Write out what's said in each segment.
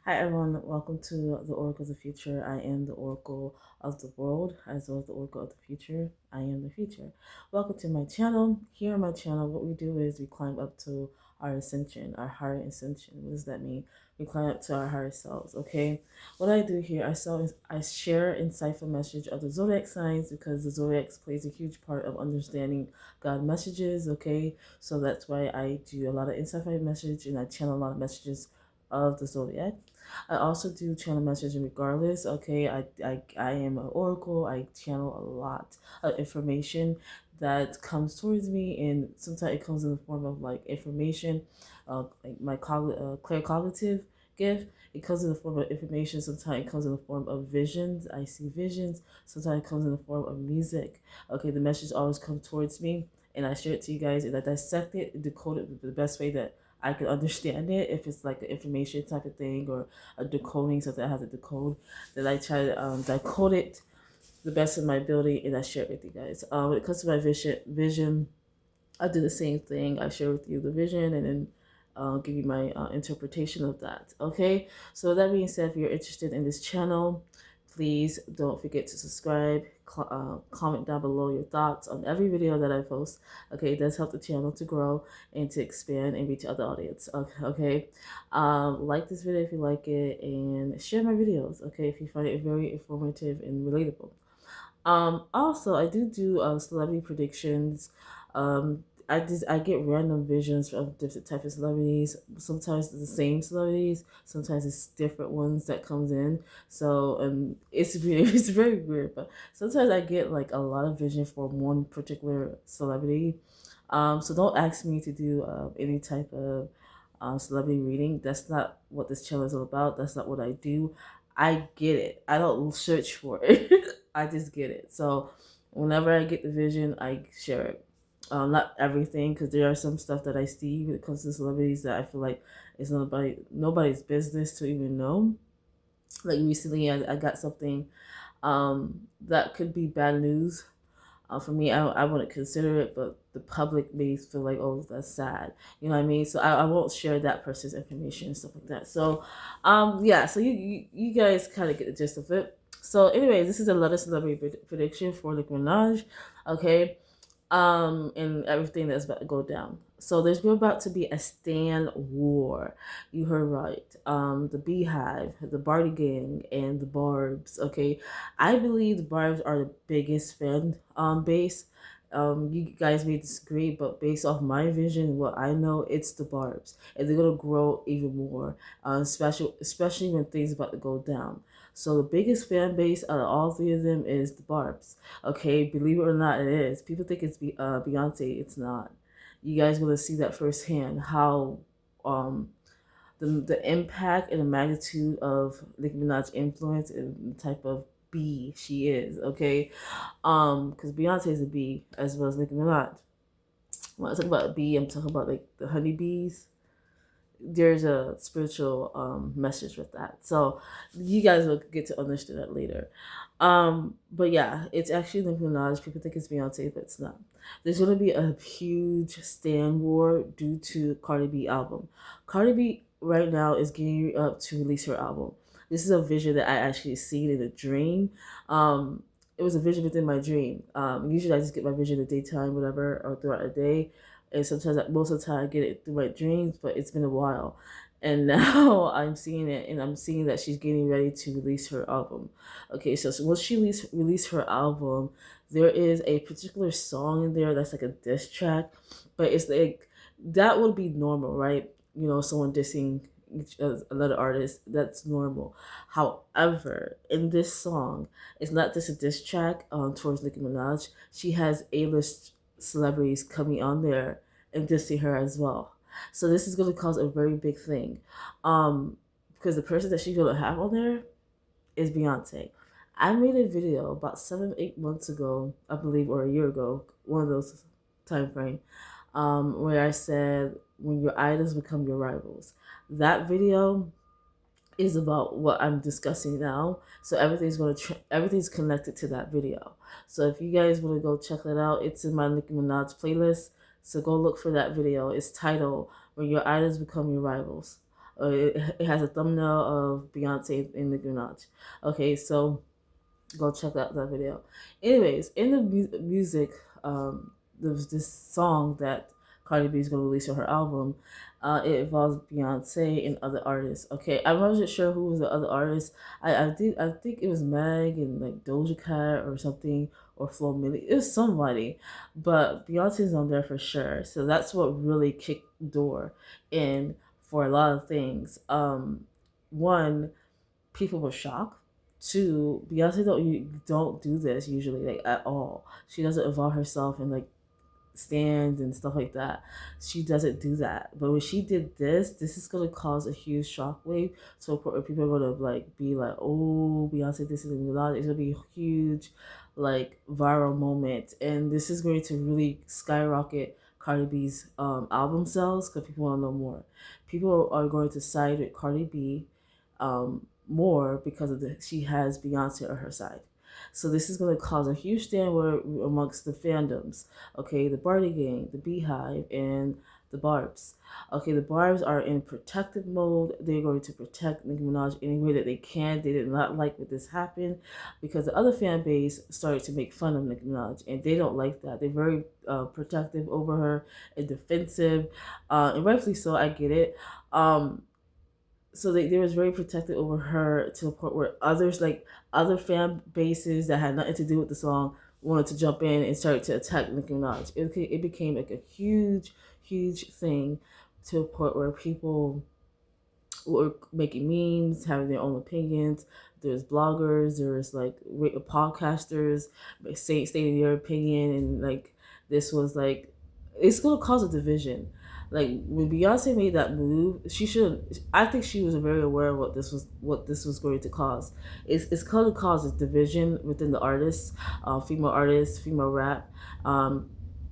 Hi everyone, welcome to the Oracle of the Future. I am the Oracle of the World, as well as the Oracle of the Future. I am the future. Welcome to my channel. Here on my channel, what we do is we climb up to our ascension, our higher ascension. What does that mean? We climb up to our higher selves, okay? What I do here, I share insightful message of the zodiac signs because the zodiac plays a huge part of understanding God messages, okay? So that's why I do a lot of insightful message and I channel a lot of messages of the zodiac. I also do channel messaging regardless. Okay, I am an oracle. I channel a lot of information that comes towards me, and sometimes it comes in the form of like information, like my claircognitive gift. It comes in the form of information. Sometimes it comes in the form of visions. I see visions. Sometimes it comes in the form of music. Okay, the message always comes towards me, and I share it to you guys, and I dissect it and decode it the best way that I can understand it. If it's like an information type of thing or a decoding, something I have to decode, then I try to decode it the best of my ability and I share it with you guys. When it comes to my vision, I do the same thing. I share with you the vision and then give you my interpretation of that. Okay, so that being said, if you're interested in this channel, please don't forget to subscribe, comment down below your thoughts on every video that I post. Okay, it does help the channel to grow and to expand and reach other audience. Okay, like this video if you like it and share my videos. Okay, if you find it very informative and relatable. Also, I do celebrity predictions. I get random visions of different types of celebrities. Sometimes it's the same celebrities. Sometimes it's different ones that comes in. So it's weird. It's very weird. But sometimes I get like a lot of vision for one particular celebrity. So don't ask me to do any type of celebrity reading. That's not what this channel is all about. That's not what I do. I get it. I don't search for it. I just get it. So whenever I get the vision, I share it. Not everything, because there are some stuff that I see when it comes to celebrities that I feel like it's nobody's business to even know. Like recently, I got something that could be bad news. For me, I wouldn't consider it, but the public may feel like, oh, that's sad. You know what I mean? So I won't share that person's information and stuff like that. So, yeah. So you guys kind of get the gist of it. So, anyways, this is another celebrity prediction for Nicki Minaj. Okay, and everything that's about to go down. So there's about to be a Stan war. You heard right. The Beehive, the Barty Gang, and the Barbs. Okay, I believe the Barbs are the biggest fan base. You guys may disagree, but based off my vision, what I know, it's the Barbs, and they're gonna grow even more. Especially when things about to go down. So the biggest fan base out of all three of them is the Barbs. Okay, believe it or not, it is. People think it's Beyonce. It's not. You guys gonna see that firsthand how um the impact and the magnitude of Nicki Minaj's influence and the type of bee she is. Okay, because Beyonce is a bee as well as Nicki Minaj. When I talk about a bee, I'm talking about like the honeybees. There's a spiritual message with that. So you guys will get to understand that later. But yeah, it's actually Nicki Minaj. People think it's Beyonce, but it's not. There's gonna be a huge stand war due to Cardi B album. Cardi B right now is gearing up to release her album. This is a vision that I actually seen in a dream. It was a vision within my dream. Usually I just get my vision in the daytime, whatever, or throughout the day, and sometimes most of the time I get it through my dreams. But it's been a while, and now I'm seeing it, and I'm seeing that she's getting ready to release her album. Okay, so once she release her album, there is a particular song in there that's like a diss track, but it's like that would be normal, right? You know, someone dissing another artist, that's normal. However, in this song, it's not just a diss track towards Nicki Minaj. She has A-list celebrities coming on there and dissing her as well. So this is going to cause a very big thing, because the person that she's going to have on there is Beyonce. I made a video about 7, 8 months ago, I believe, or a year ago, one of those time frame, where I said when your idols become your rivals. That video is about what I'm discussing now. So everything's connected to that video. So if you guys want to go check that out, it's in my Nicki Minaj playlist. So go look for that video. It's titled "When Your Idols Become Your Rivals." It has a thumbnail of Beyonce and Nicki Minaj. Okay, so go check out that video. Anyways, in the music, there's this song that Cardi B is gonna release on her album. It involves Beyonce and other artists. Okay, I wasn't sure who was the other artist. I think it was Meg and like Doja Cat or something, or Flo Milli. It was somebody, but Beyonce's on there for sure. So that's what really kicked the door in for a lot of things. One, people were shocked. Two, Beyonce don't do this usually, like, at all. She doesn't involve herself in like stands and stuff like that. She doesn't do that. But when she did this is gonna cause a huge shockwave. So people are gonna like be like, "Oh, Beyonce, this is gonna be loud." It's gonna be a huge, like, viral moment, and this is going to really skyrocket Cardi B's album sales because people want to know more. People are going to side with Cardi B more because of she has Beyonce on her side. So this is going to cause a huge stand amongst the fandoms. Okay, the Barty Gang, the Beehive, and the Barbs. Okay, the Barbs are in protective mode. They're going to protect Nicki Minaj any way that they can. They did not like what this happened because the other fan base started to make fun of Nicki Minaj, and they don't like that. They're very protective over her and defensive, and rightfully so. I get it. So they was very protected over her to the point where others, like other fan bases that had nothing to do with the song, wanted to jump in and start to attack Nicki Minaj. It became like a huge thing to a point where people were making memes, having their own opinions. There's bloggers, there's like podcasters stating their opinion, and like this was like, it's gonna cause a division. Like when Beyonce made that move, she should. I think she was very aware of what this was going to cause. It's gonna cause a division within the artists, artists, female rap.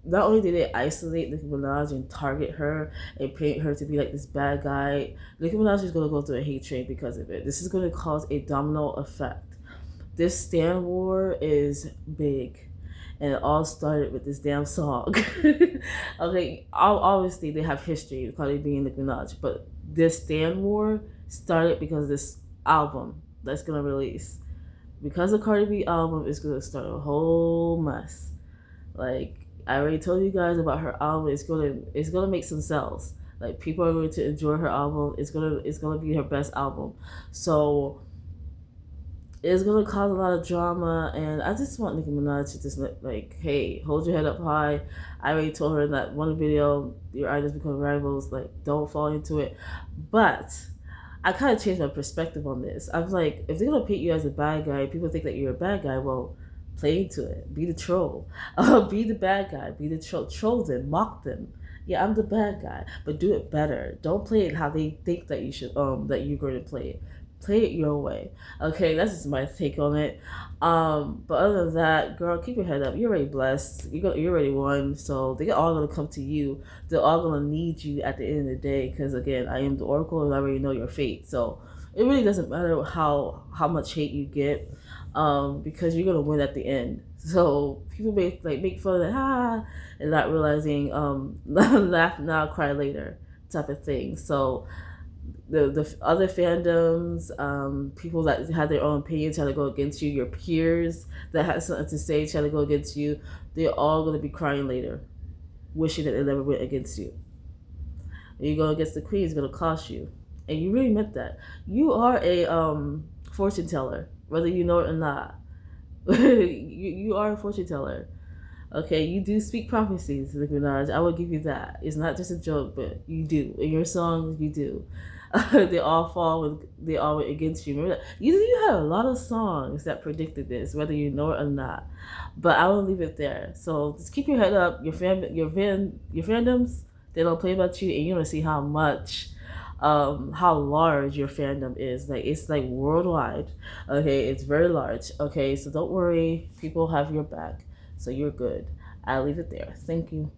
Not only did they isolate Nicki Minaj and target her and paint her to be like this bad guy, Nicki Minaj is going to go through a hate train because of it. This is going to cause a domino effect. This Stan war is big, and it all started with this damn song. Okay, obviously they have history, Cardi B and Nicki Minaj, but this Stan war started because of this album that's going to release. Because the Cardi B album is going to start a whole mess. Like, I already told you guys about her album. It's gonna make some sales. Like, people are going to enjoy her album. It's gonna be her best album. So it's gonna cause a lot of drama, and I just want Nicki Minaj to just like, hey, hold your head up high. I already told her in that one video, your idols become rivals. Like, don't fall into it. But I kind of changed my perspective on this. I was like, if they're gonna paint you as a bad guy, people think that you're a bad guy. Well, play into it. Be the troll. Be the bad guy. Be the troll. Troll them. Mock them. Yeah, I'm the bad guy, but do it better. Don't play it how they think that you should. That you're going to play it. Play it your way. Okay, that's just my take on it. But other than that, girl, keep your head up. You're already blessed. You already won. So they're all gonna come to you. They're all gonna need you at the end of the day. Because again, I am the Oracle, and I already know your fate. So it really doesn't matter how much hate you get, because you're gonna win at the end. So people make fun of it, and not realizing, laugh now, cry later, type of thing. So the other fandoms, people that had their own opinions try to go against you, your peers that had something to say try to go against you, they're all gonna be crying later, wishing that they never went against you. And you go against the queen, it's gonna cost you. And you really meant that. You are a fortune teller, whether you know it or not. You are a fortune teller. Okay, you do speak prophecies, Nicki Minaj. I will give you that. It's not just a joke, but you do. In your songs, you do. They all went against you. Remember that? You have a lot of songs that predicted this, whether you know it or not. But I will leave it there. So just keep your head up. Your fandoms, they don't play about you, and you're gonna see how large your fandom is. Like, it's like worldwide. Okay, it's very large. Okay, so don't worry, people have your back, so you're good. I'll leave it there. Thank you.